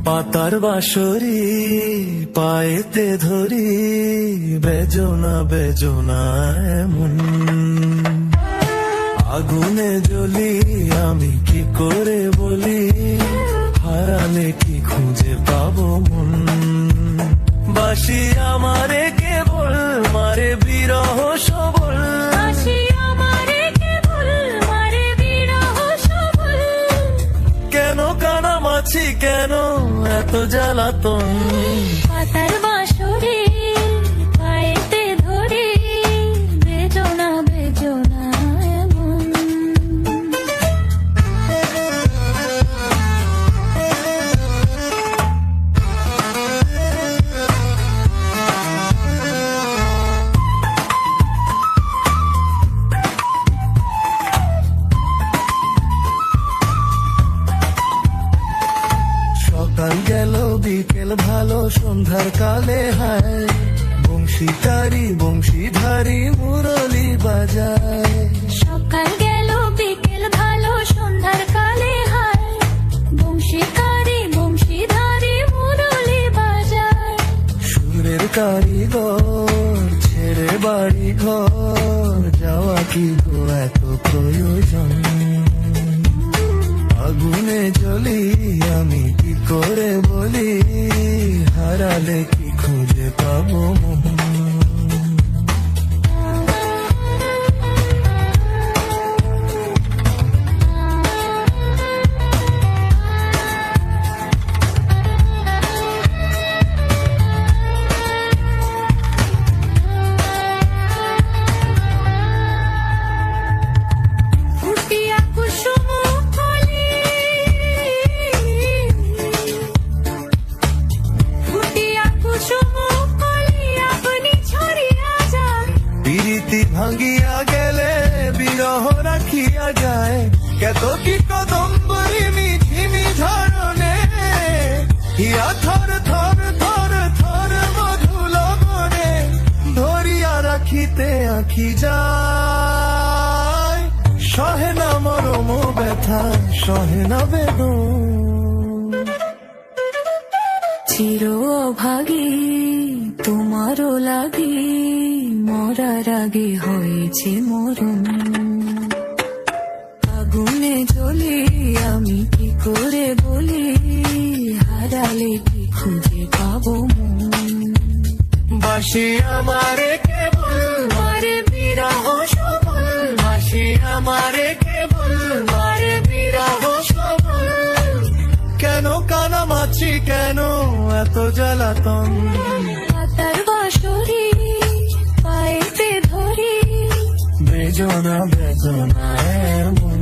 পাতার বাঁশরি পায়েতে ধরি, বেজনা বেজনা এমন। আগুনে জ্বলি আমি কি করে বলি, হারালে কি খুঁজে পাবো মন। বাসি আমারে কেবল মারে বিরহ সবল, কেন কানামাছি কেন এত জ্বালাতন। পাতার বাঁশরি পায়েতে ধরি, বেজনা বেজনা এমন। সকাল গেল বিকেল ভালো সন্ধ্যার কালে হায়, বংশীকারী বংশীধারী মুরলি বাজায়। সকাল গেল বিকেল ভালো সন্ধ্যার কালে হায়, বংশীকারী বংশীধারী মুরলি বাজায়। সুরের কারিগর ছেড়ে বাড়ি ঘর, যাওয়া কি গো এত প্রয়োজন। আগুনে জ্বলি আমি কি করে বলি, হারালে কি খুঁজে পাবো মন। ফুটিয়া কুসুম কলি, ফুটিয়া কুসুম কলি আপনি ছড়িয়া যায়। প্রীতি ভাঙ্গিয়া গেলে বিরহ রাখিয়া যায়, কত কি কদম্বরি মিঠিমি ধরনে। হিয়া থর থর থর থর মধু লগনে, ধরিয়া রাখিতে আঁখি যায়। সহে না মরম ব্যথা সহে না বেদন। চির অভাগী তোমারও লাগি, মরার আগে হয়েছে মরণ। আগুনে জ্বলি আমি কি করে বলি, হারালে কি খুঁজে পাবো মন। বাসি আমারে কেবল মারে বিরহ সবল, বাসি আমারে কেবল মারে বিরহ সবল, কেন কানামাছি কেন এত জ্বালাতন। পাতার বাঁশরি পায়েতে ধরি, বেজনা বেজনা এমন।